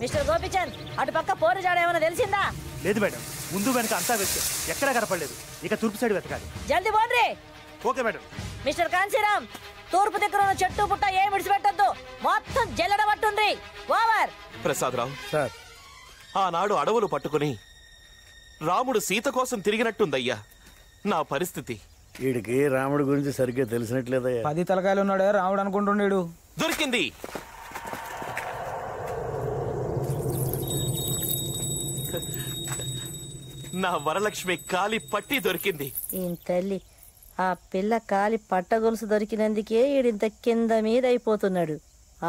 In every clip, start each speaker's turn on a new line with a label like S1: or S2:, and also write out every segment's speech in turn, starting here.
S1: Mister Gopichand, అటు పక్క పోరు జాడ ఏమైనా తెలిసిందా?
S2: లేదు మేడం, ముందు వెనక అంతా వెతికాం, ఎక్కడా కనపడలేదు. ఇక తూర్పు సైడ్ వెతకాలి.
S1: జల్దీ పోండి.
S2: Okay madam.
S1: మిస్టర్ కాంశీరామ్, తూర్పు దగ్గర ఉన్న చెట్టు పుట్ట ఏం విడిచిపెట్టద్దు, మొత్తం జల్లడ పట్టుంది. ఓవర్.
S3: ప్రసాదరావు
S4: సార్,
S3: ఆనాడు అడవులు పట్టుకుని రాముడు సీత కోసం తిరిగినట్టుందయ్యా నా పరిస్థితి.
S4: వీడికి రాముడి గురించి సరిగ్గా తెలిసినట్లేదయ్యా.
S5: 10 తలకాయలు ఉన్నాడే రాముడు అనుకుంటుండేడు.
S3: దొరికింది. నా వరలక్ష్మి కాలి పట్టి దొరికింది.
S1: ఈయన తల్లి, ఆ పిల్ల కాలి పట్టగొలుసు దొరికినందుకే ఈడింత కింద మీద అయిపోతున్నాడు.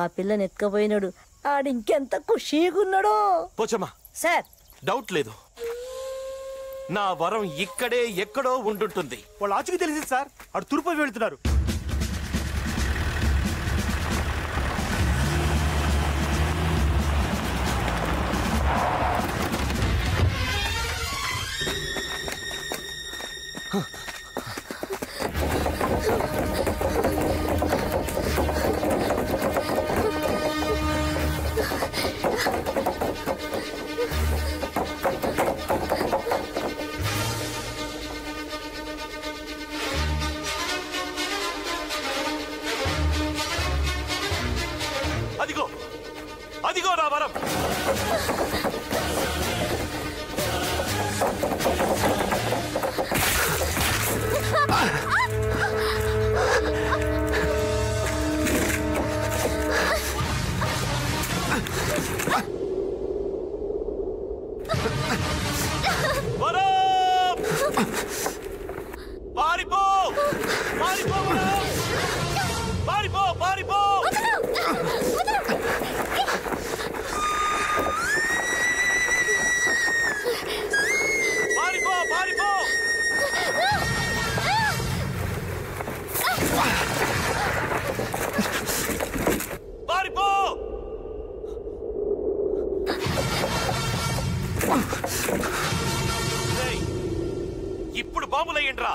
S1: ఆ పిల్లని ఎత్తుకపోయినాడు, ఆడింకెంత ఖుషీగున్నాడు.
S3: పోచమ్మా
S1: సార్,
S3: డౌట్ లేదు, నా వరం ఇక్కడే ఎక్కడో ఉండుంటుంది.
S2: వాళ్ళు ఆచుకు తెలిసింది సార్, అటు తూర్పు వెళ్తున్నారు.
S3: అదిగో అదిగో నా వరం. పారిపో పారిపో పారిపో పారిపో. పారిపో పారిపో. పారిపో. ఇప్పుడు బాంబులయ్యండ్రా.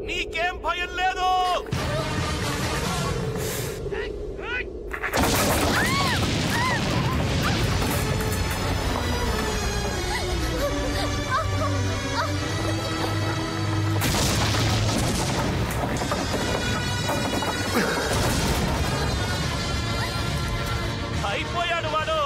S3: నీకేం భయం లేదు. అయిపోయాడు వాడు.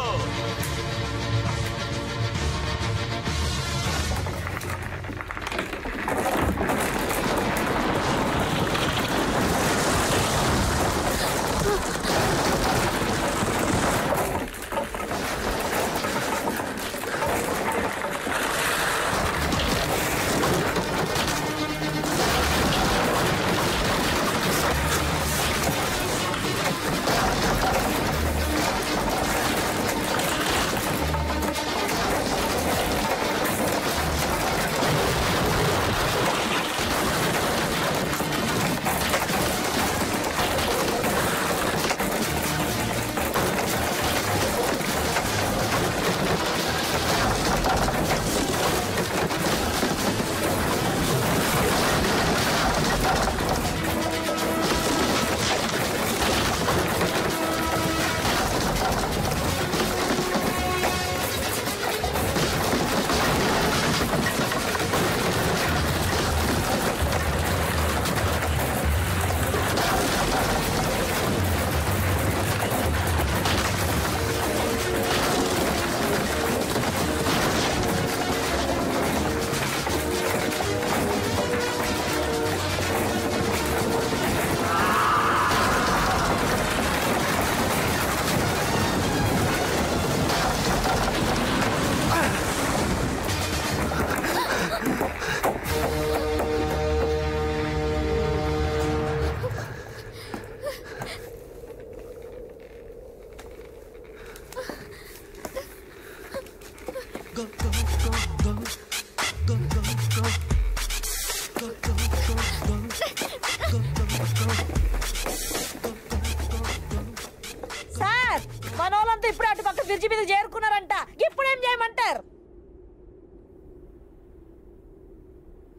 S1: మనోళ్ళంతా ఇప్పుడు అటు పక్క బ్రిడ్జి మీద చేరుకున్నారంట. ఇప్పుడేం చేయమంటారు?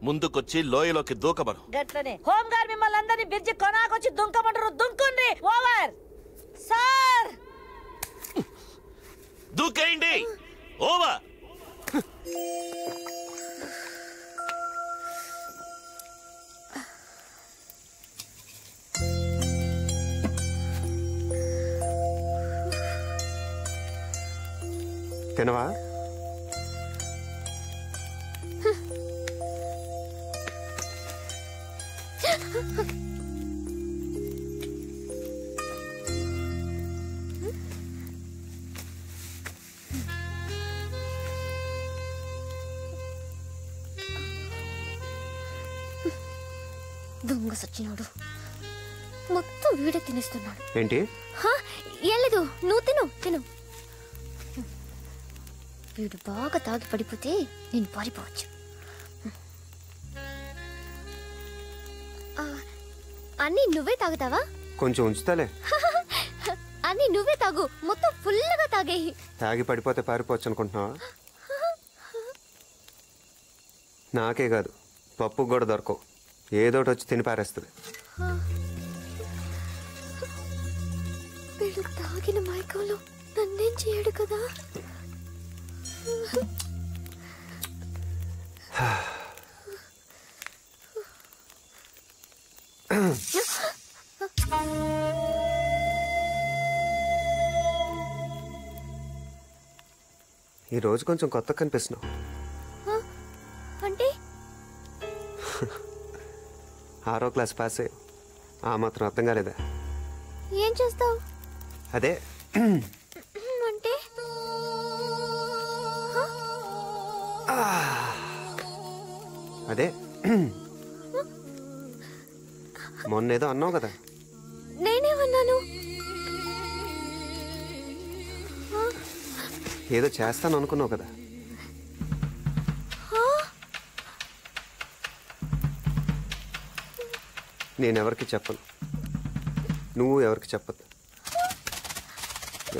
S3: ముందుకొచ్చి లోయలోకి దూకమను.
S1: గట్లనే హోంగార్డ్ మిమ్మల్ని అందరినీ బ్రిడ్జి కొనాకొచ్చి దుంకమంటారు. దుంకుండ్రి. Over sir.
S3: దూకేయండి. ఓవర్.
S6: తినవా?
S7: దొంగ సచ్చినోడు మొత్తం వీడే తినేస్తున్నాడు.
S6: ఏంటి?
S7: ఏం లేదు, నువ్వు తిను తిను. వీడు బాగా తాగి పడిపోతే నేను పారిపోవచ్చు. అన్నీ నువ్వే తాగుతావా?
S6: కొంచెం ఉంచుతాలే.
S7: అన్నీ నువ్వే తాగు, మొత్తం ఫుల్గా తాగేయి.
S6: తాగి పడిపోతే పారిపోవచ్చు అనుకుంటున్నావా? నాకే కాదు, పప్పు కూడా దొరకవు. ఏదోటి వచ్చి తిని పారేస్తుంది.
S7: వీడు తాగిన మైకంలో నన్నేం చేయడు కదా.
S6: ఈ రోజు కొంచెం కొత్త కనిపిస్తున్నావు.
S7: అంటే
S6: 6వ క్లాస్ పాస్ అయ్యావు. ఆ మాత్రం అర్థం కాలేదా?
S7: ఏం చేస్తావు?
S6: అదే
S7: అంటే
S6: అదే మొన్నేదో అన్నావు కదా.
S7: నేనేమన్నాను?
S6: ఏదో చేస్తాను అనుకున్నావు కదా. నేనెవరికి చెప్పను, నువ్వు ఎవరికి చెప్పద్దు.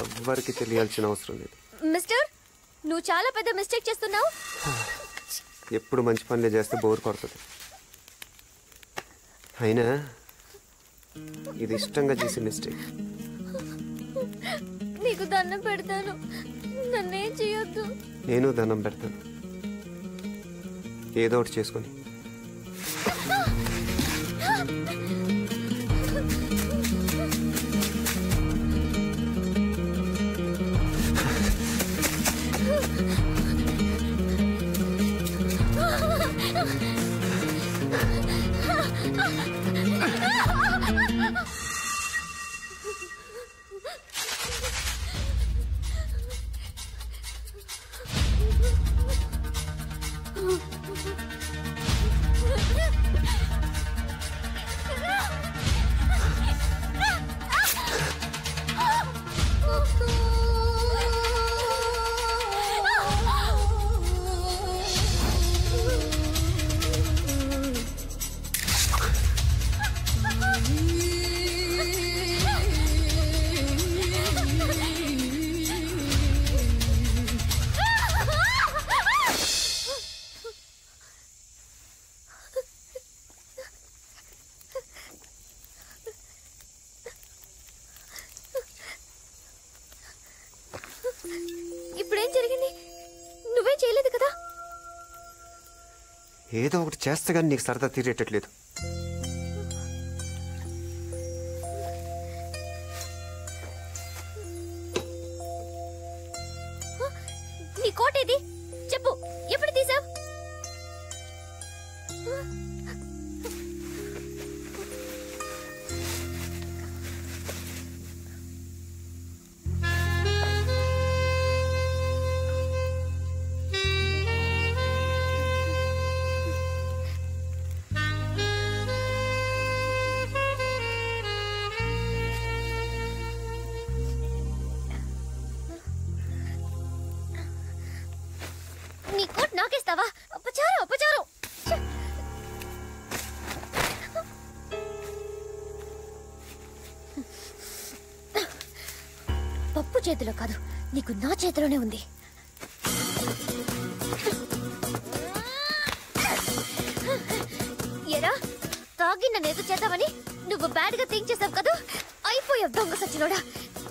S6: ఎవ్వరికి తెలియాల్సిన అవసరం లేదు.
S7: మిస్టర్, నువ్వు చాలా పెద్ద మిస్టేక్ చేస్తున్నావు.
S6: ఎప్పుడు మంచి పనులే చేస్తే బోర్ కొడుతుంది. అయినా ఇది ఇష్టంగా చేసే మిస్టేక్.
S7: నీకు దండం పెడతాను, నన్నేం చేయొద్దు.
S6: నేను దండం పెడతాను. ఏదో ఒకటి చేసుకొని.
S7: ఇప్పుడేం జరిగింది? నువ్వే చేయలేదు కదా.
S6: ఏదో ఒకటి చేస్తే కానీ నీకు సరదా తీరేటట్లేదు.
S7: నీ కోట్ ఏది? చెప్పు, ఎప్పుడు తీసావు? నీ కోట్ నాకేస్తావా? అపచారం అపచారం. పప్పు చేతిలో కాదు, నీకు నా చేతిలోనే ఉంది. ఎరా తాగి నన్ను ఏదో చేద్దామని నువ్వు బ్యాడ్ గా థింక్ చేసావు కదా, అయిపోయావు దొంగ సచ్చినోడా.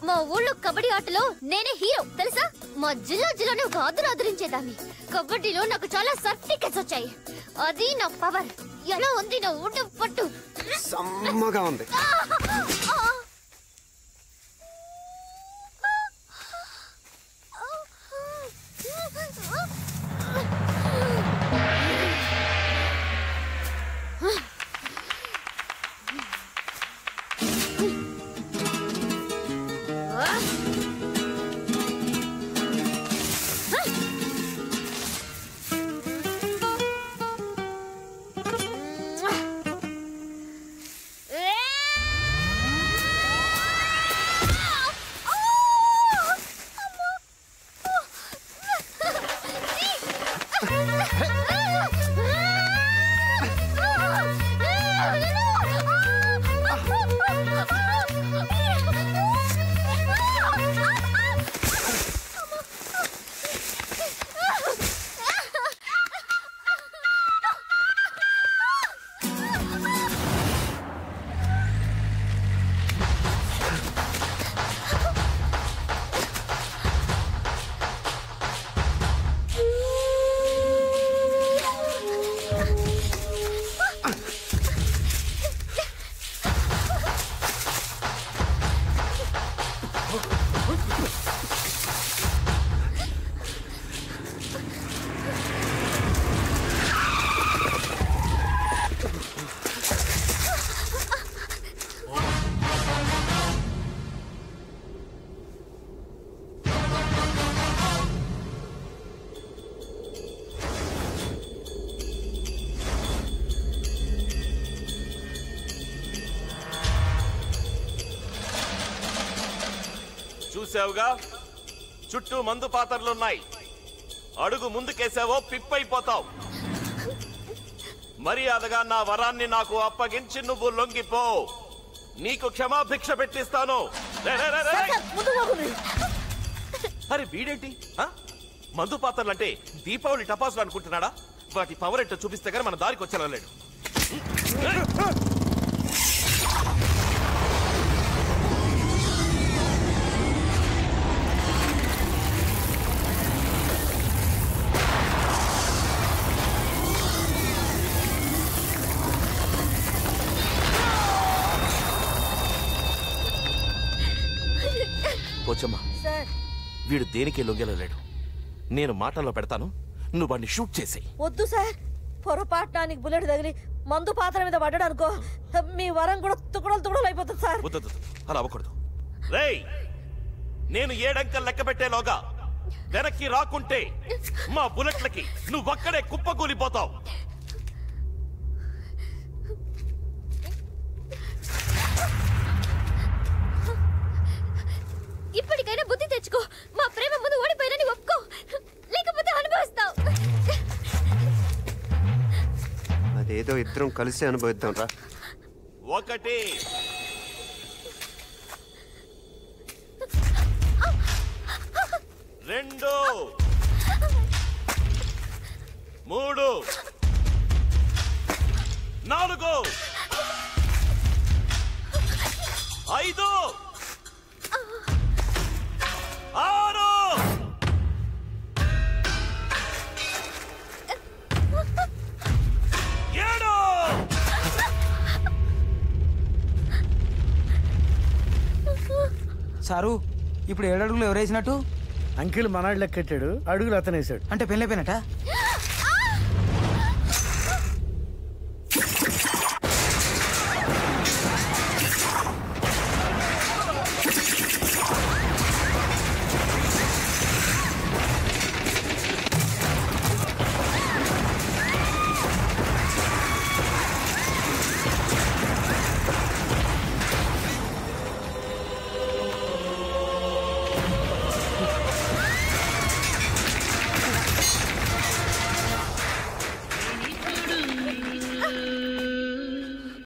S7: మా ఊళ్ళో కబడ్డీ ఆటలో నేనే హీరో తెలుసా. మా జిల్లాలోనే ఒక ఆదరించేదాన్ని. కబడ్డీలో నాకు చాలా సర్టిఫికెట్స్ వచ్చాయి. అది నా పవర్. ఎలా ఉంది నా ఊట పట్టు?
S6: సమ్మగా ఉంది.
S3: చూసావుగా, చుట్టూ మందు పాత్రలున్నాయి. అడుగు ముందుకేసావో పిప్పైపోతావు. మర్యాదగా నా వరాన్ని నాకు అప్పగించి నువ్వు లొంగిపో. నీకు క్షమాభిక్ష పెట్టిస్తాను. అరే వీడేంటి మందు పాత్రలంటే దీపావళి టపాసులు అనుకుంటున్నాడా? వాటి పవర్ ఏంటో చూపిస్తే గానీ మన దారికి వచ్చేలా లేడు. పోచమ్మా, వీడు దేనికి లొంగెలలేడు. నేను మాటల్లో పెడతాను, నువ్వు వాడిని షూట్ చేసి.
S1: వద్దు సార్, పొరపాటానికి బుల్లెట్ తగిలి మందు పాత్ర మీద పడ్డాడు అనుకో, మీ వరం కూడా తుకుడలు అయిపోతుంది సార్.
S3: వద్దు, అలా అవ్వకూడదు. రేయ్, నేను 7 అంకెలు లెక్క పెట్టేలోగా వెనక్కి రాకుంటే మా బుల్లెట్లకి నువ్వక్కడే కుప్పకూలిపోతావు.
S7: ఇప్పటికైనా బుద్ధి తెచ్చుకో. మా ప్రేమ ముందు ఓడిపోయినని ఒప్పుకో, లేకపోతే అనుభవిస్తావు.
S6: అదేదో ఇద్దరం కలిసి అనుభవిద్దాం రా.
S3: 1 2 3 4 5 6 7
S5: సారు, ఇప్పుడు 7 అడుగులు ఎవరేసినట్టు?
S4: అంకిల్ మనాడు లెక్కెట్టాడు, అడుగులు అతనేసాడు.
S5: అంటే పెళ్ళైపోయినట్ట?